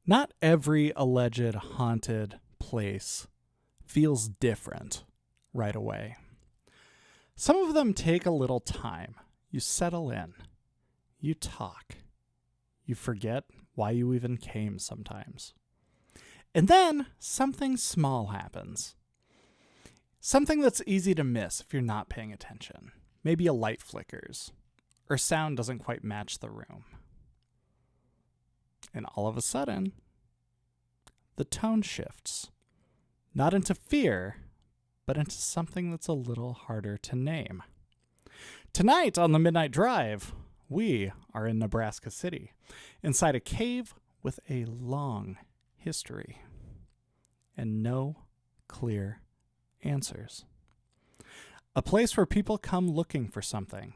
Not every alleged haunted place feels different right away. Some of them take a little time. You settle in. You talk. You forget why you even came sometimes. And then something small happens. Something that's easy to miss if you're not paying attention. Maybe a light flickers, or sound doesn't quite match the room. And all of a sudden, the tone shifts. Not into fear, but into something that's a little harder to name. Tonight on the Midnight Drive, we are in Nebraska City, inside a cave with a long history and no clear answers. A place where people come looking for something.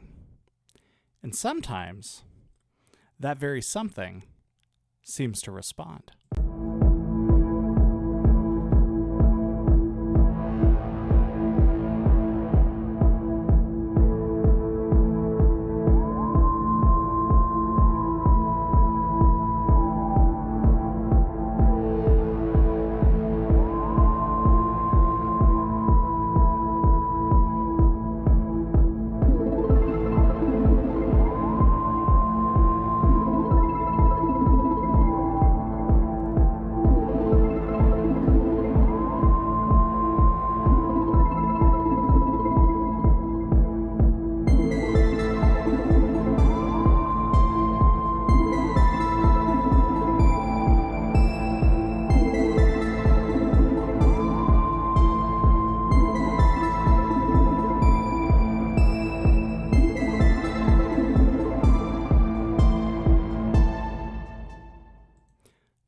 And sometimes that very something seems to respond.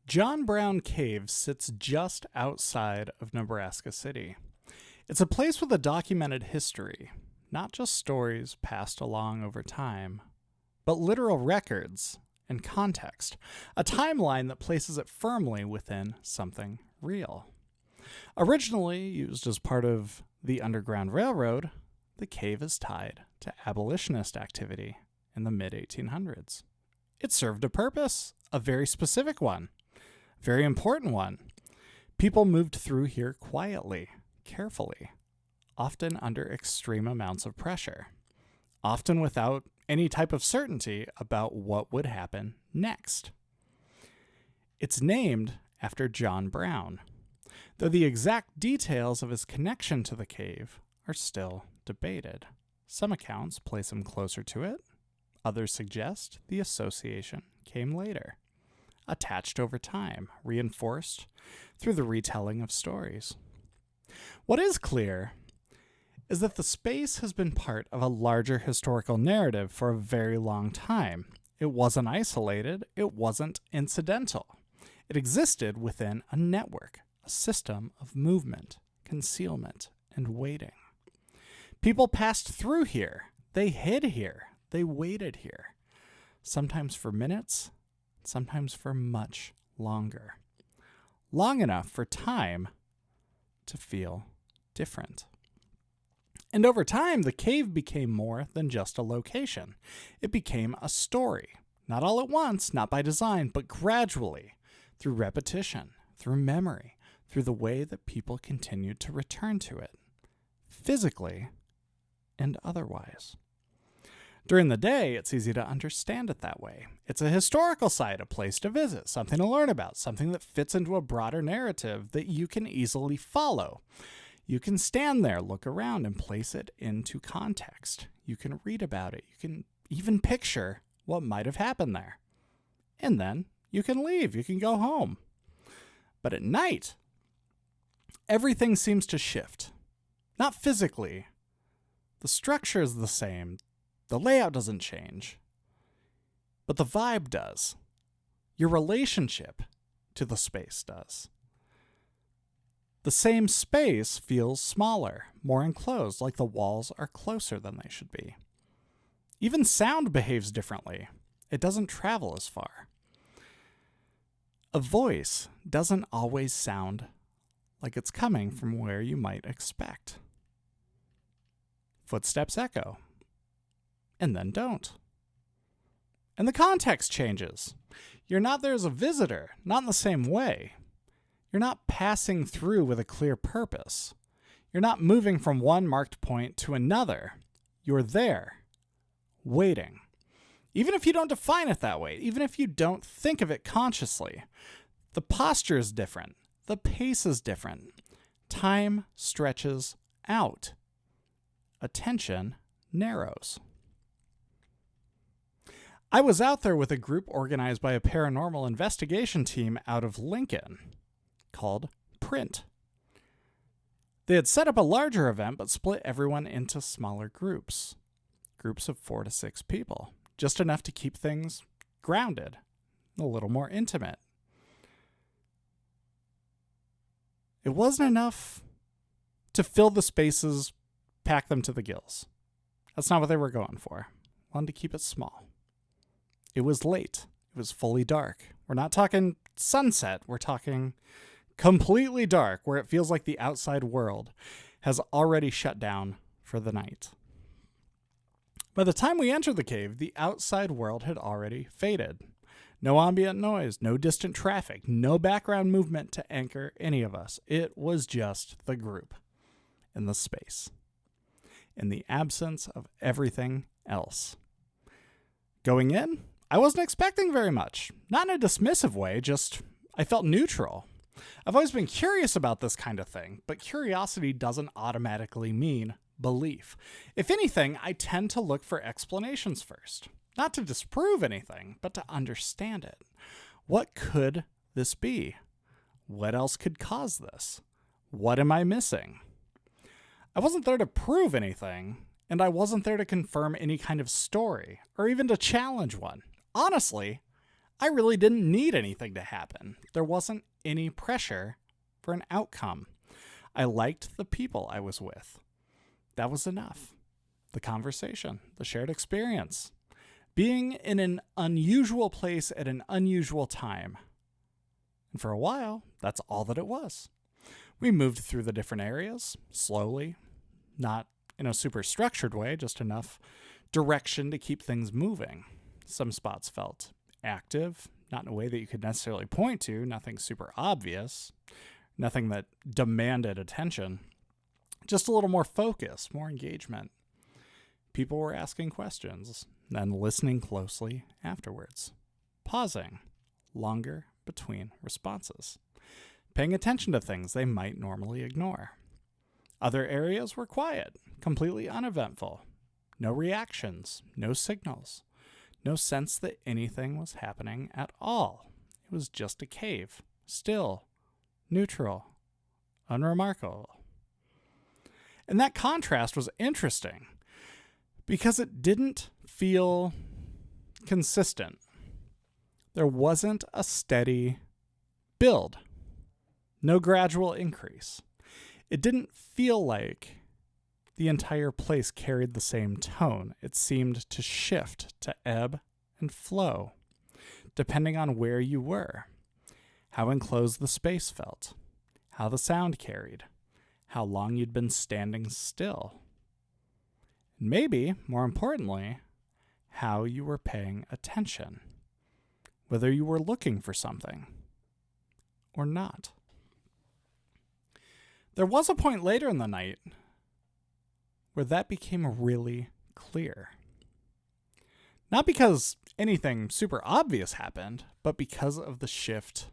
John Brown Cave sits just outside of Nebraska City. It's a place with a documented history, not just stories passed along over time, but literal records and context, a timeline that places it firmly within something real. Originally used as part of the Underground Railroad, the cave is tied to abolitionist activity in the mid-1800s. It served a purpose, a very specific one. Very important one. People moved through here quietly, carefully, often under extreme amounts of pressure, often without any type of certainty about what would happen next. It's named after John Brown, though the exact details of his connection to the cave are still debated. Some accounts place him closer to it. Others suggest the association came later. Attached over time, reinforced through the retelling of stories. What is clear is that the space has been part of a larger historical narrative for a very long time. It wasn't isolated, it wasn't incidental. It existed within a network, a system of movement, concealment, and waiting. People passed through here, they hid here, they waited here, sometimes for minutes, sometimes for much longer. Long enough for time to feel different. And over time, the cave became more than just a location. It became a story. Not all at once, not by design, but gradually, through repetition, through memory, through the way that people continued to return to it, physically and otherwise. During the day, it's easy to understand it that way. It's a historical site, a place to visit, something to learn about, something that fits into a broader narrative that you can easily follow. You can stand there, look around, and place it into context. You can read about it. You can even picture what might have happened there. And then you can leave. You can go home. But at night, everything seems to shift. Not physically. The structure is the same. The layout doesn't change, but the vibe does. Your relationship to the space does. The same space feels smaller, more enclosed, like the walls are closer than they should be. Even sound behaves differently. It doesn't travel as far. A voice doesn't always sound like it's coming from where you might expect. Footsteps echo. And then don't. And the context changes. You're not there as a visitor, not in the same way. You're not passing through with a clear purpose. You're not moving from one marked point to another. You're there, waiting. Even if you don't define it that way, even if you don't think of it consciously, the posture is different. The pace is different. Time stretches out. Attention narrows. I was out there with a group organized by a paranormal investigation team out of Lincoln called Print. They had set up a larger event but split everyone into smaller groups of 4 to 6 people, just enough to keep things grounded, a little more intimate. It wasn't enough to fill the spaces, pack them to the gills. That's not what they were going for. Wanted to keep it small. It was late. It was fully dark. We're not talking sunset. We're talking completely dark, where it feels like the outside world has already shut down for the night. By the time we entered the cave, the outside world had already faded. No ambient noise, no distant traffic, no background movement to anchor any of us. It was just the group in the space, in the absence of everything else. Going in, I wasn't expecting very much. Not in a dismissive way, just I felt neutral. I've always been curious about this kind of thing, but curiosity doesn't automatically mean belief. If anything, I tend to look for explanations first. Not to disprove anything, but to understand it. What could this be? What else could cause this? What am I missing? I wasn't there to prove anything, and I wasn't there to confirm any kind of story, or even to challenge one. Honestly, I really didn't need anything to happen. There wasn't any pressure for an outcome. I liked the people I was with. That was enough. The conversation, the shared experience. Being in an unusual place at an unusual time. And for a while, that's all that it was. We moved through the different areas, slowly, not in a super structured way, just enough direction to keep things moving. Some spots felt active, not in a way that you could necessarily point to, nothing super obvious, nothing that demanded attention, just a little more focus, more engagement. People were asking questions, then listening closely afterwards, pausing longer between responses, paying attention to things they might normally ignore. Other areas were quiet, completely uneventful, no reactions, no signals, no sense that anything was happening at all. It was just a cave, still, neutral, unremarkable. And that contrast was interesting because it didn't feel consistent. There wasn't a steady build, no gradual increase. It didn't feel like the entire place carried the same tone. It seemed to shift, to ebb and flow, depending on where you were, how enclosed the space felt, how the sound carried, how long you'd been standing still. And maybe, more importantly, how you were paying attention, whether you were looking for something or not. There was a point later in the night where that became really clear. Not because anything super obvious happened, but because of the shift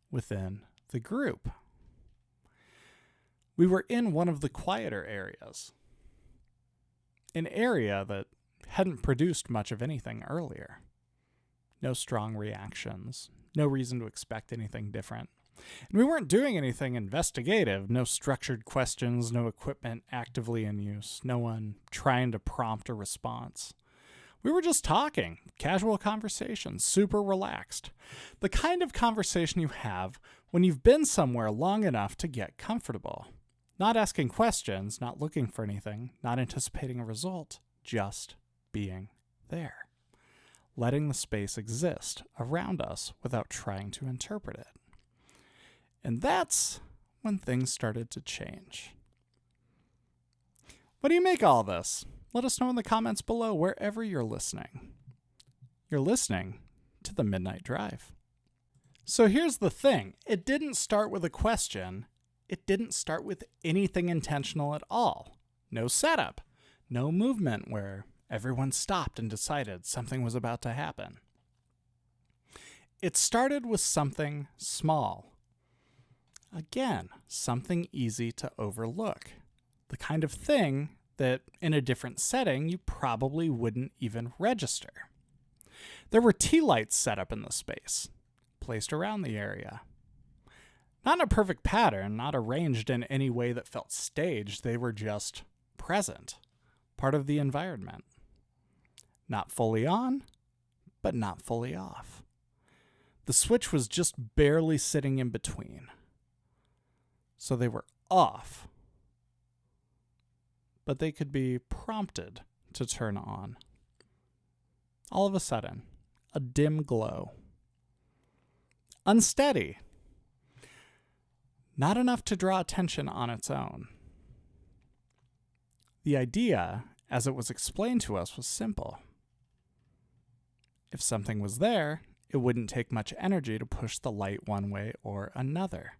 within the group. We were in one of the quieter areas, an area that hadn't produced much of anything earlier. No strong reactions, no reason to expect anything different. And we weren't doing anything investigative, no structured questions, no equipment actively in use, no one trying to prompt a response. We were just talking, casual conversation, super relaxed. The kind of conversation you have when you've been somewhere long enough to get comfortable. Not asking questions, not looking for anything, not anticipating a result, just being there. Letting the space exist around us without trying to interpret it. And that's when things started to change. What do you make of all this? Let us know in the comments below wherever you're listening. You're listening to the midnight drive. So here's the thing. It didn't start with a question. It didn't start with anything intentional at all. No setup. No movement where everyone stopped and decided something was about to happen. It started with something small. Again, something easy to overlook. The kind of thing that in a different setting you probably wouldn't even register. There were tea lights set up in the space, placed around the area. Not in a perfect pattern, not arranged in any way that felt staged. They were just present, part of the environment. Not fully on, but not fully off. The switch was just barely sitting in between. So they were off, but they could be prompted to turn on. All of a sudden, a dim glow. Unsteady. Not enough to draw attention on its own. The idea, as it was explained to us, was simple. If something was there, it wouldn't take much energy to push the light one way or another,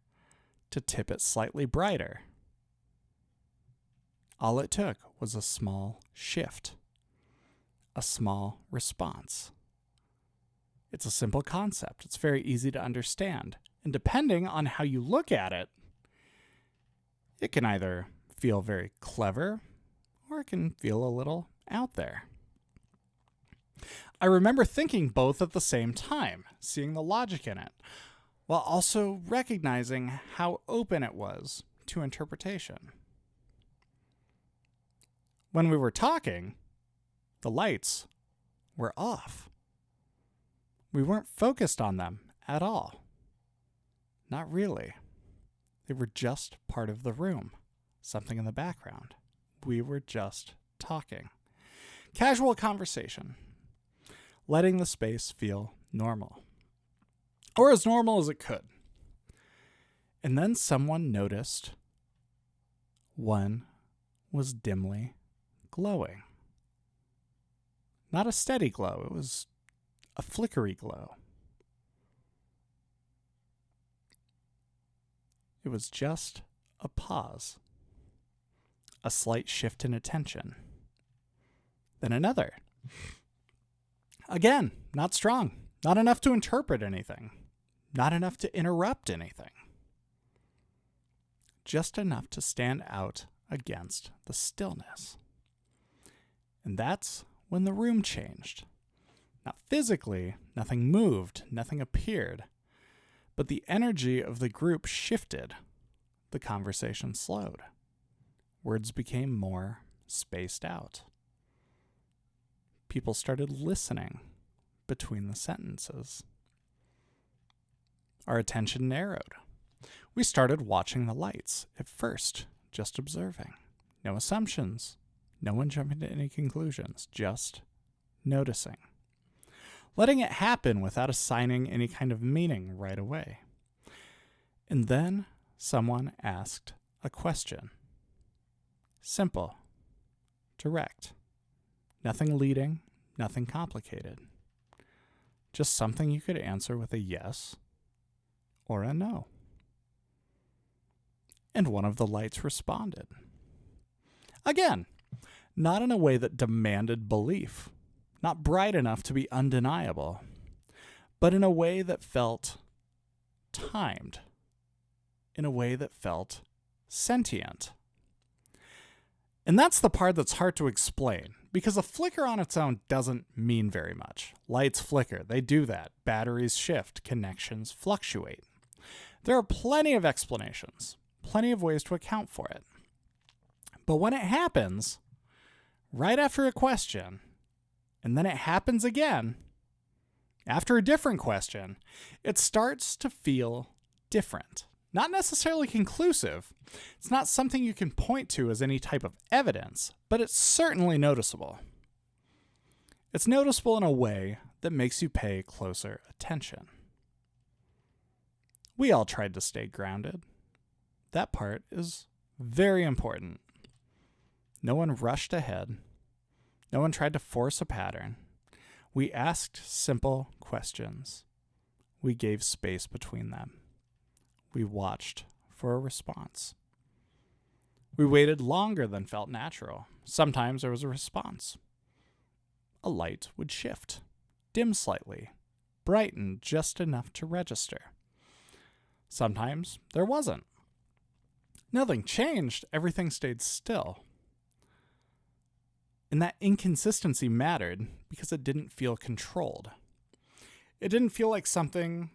to tip it slightly brighter. All it took was a small shift, a small response. It's a simple concept. It's very easy to understand. And depending on how you look at it, it can either feel very clever or it can feel a little out there. I remember thinking both at the same time, seeing the logic in it, while also recognizing how open it was to interpretation. When we were talking, the lights were off. We weren't focused on them at all. Not really. They were just part of the room, something in the background. We were just talking. Casual conversation, letting the space feel normal, or as normal as it could. And then someone noticed one was dimly glowing. Not a steady glow, it was a flickery glow. It was just a pause, a slight shift in attention. Then another. Again, not strong, not enough to interpret anything, not enough to interrupt anything. Just enough to stand out against the stillness. And that's when the room changed. Not physically, nothing moved, nothing appeared, but the energy of the group shifted. The conversation slowed. Words became more spaced out. People started listening between the sentences. Our attention narrowed. We started watching the lights, at first, just observing. No assumptions. No one jumping to any conclusions, just noticing. Letting it happen without assigning any kind of meaning right away. And then someone asked a question. Simple, direct, nothing leading, nothing complicated. Just something you could answer with a yes or a no. And one of the lights responded. Again, not in a way that demanded belief, not bright enough to be undeniable, but in a way that felt timed, in a way that felt sentient. And that's the part that's hard to explain, because a flicker on its own doesn't mean very much. Lights flicker, they do that. Batteries shift, connections fluctuate. There are plenty of explanations, plenty of ways to account for it. But when it happens, right after a question, and then it happens again, after a different question, it starts to feel different. Not necessarily conclusive. It's not something you can point to as any type of evidence, but it's certainly noticeable. It's noticeable in a way that makes you pay closer attention. We all tried to stay grounded. That part is very important. No one rushed ahead. No one tried to force a pattern. We asked simple questions. We gave space between them. We watched for a response. We waited longer than felt natural. Sometimes there was a response. A light would shift, dim slightly, brighten just enough to register. Sometimes there wasn't. Nothing changed, everything stayed still. And that inconsistency mattered because it didn't feel controlled. It didn't feel like something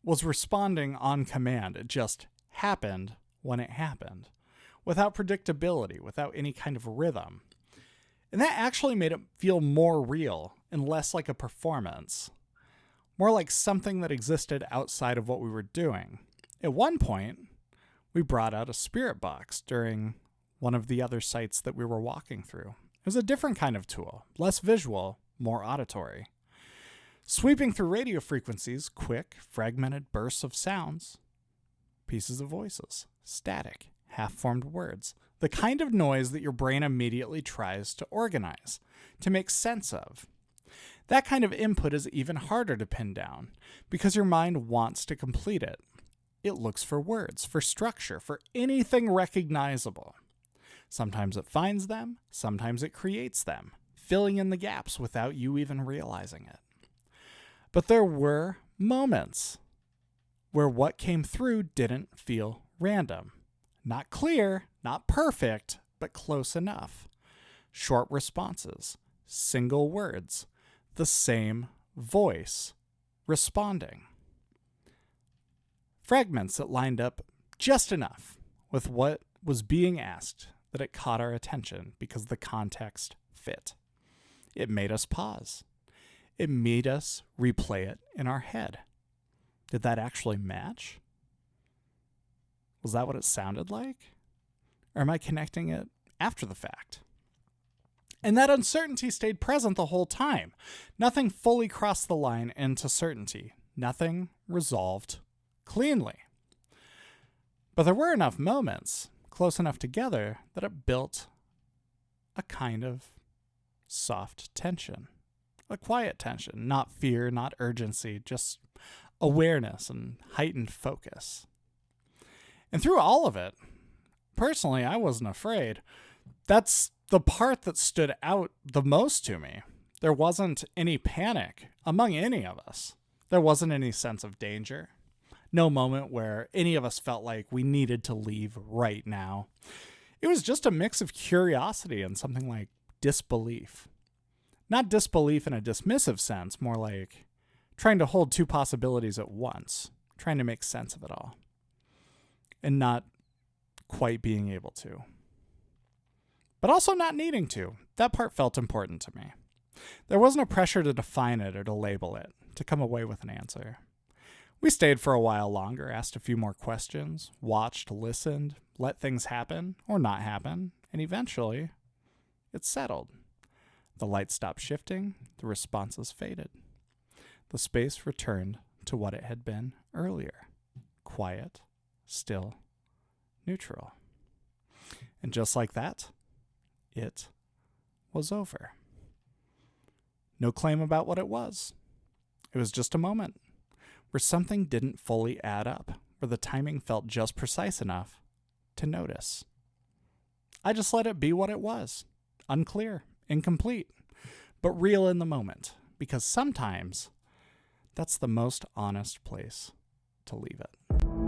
was responding on command. It just happened when it happened, without predictability, without any kind of rhythm. And that actually made it feel more real and less like a performance, more like something that existed outside of what we were doing. At one point, we brought out a spirit box during one of the other sites that we were walking through. It was a different kind of tool, less visual, more auditory. Sweeping through radio frequencies, quick, fragmented bursts of sounds, pieces of voices, static, half-formed words, the kind of noise that your brain immediately tries to organize, to make sense of. That kind of input is even harder to pin down because your mind wants to complete it. It looks for words, for structure, for anything recognizable. Sometimes it finds them, sometimes it creates them, filling in the gaps without you even realizing it. But there were moments where what came through didn't feel random. Not clear, not perfect, but close enough. Short responses, single words, the same voice responding. Fragments that lined up just enough with what was being asked that it caught our attention because the context fit. It made us pause. It made us replay it in our head. Did that actually match? Was that what it sounded like? Or am I connecting it after the fact? And that uncertainty stayed present the whole time. Nothing fully crossed the line into certainty. Nothing resolved cleanly. But there were enough moments, close enough together, that it built a kind of soft tension. A quiet tension, not fear, not urgency, just awareness and heightened focus. And through all of it, personally, I wasn't afraid. That's the part that stood out the most to me. There wasn't any panic among any of us. There wasn't any sense of danger. No moment where any of us felt like we needed to leave right now. It was just a mix of curiosity and something like disbelief. Not disbelief in a dismissive sense, more like trying to hold two possibilities at once, trying to make sense of it all, and not quite being able to. But also not needing to. That part felt important to me. There wasn't a pressure to define it or to label it, to come away with an answer. We stayed for a while longer, asked a few more questions, watched, listened, let things happen or not happen, and eventually it settled. The light stopped shifting, the responses faded. The space returned to what it had been earlier. Quiet, still, neutral. And just like that, it was over. No claim about what it was. It was just a moment where something didn't fully add up, where the timing felt just precise enough to notice. I just let it be what it was. Unclear, incomplete, but real in the moment, because sometimes that's the most honest place to leave it.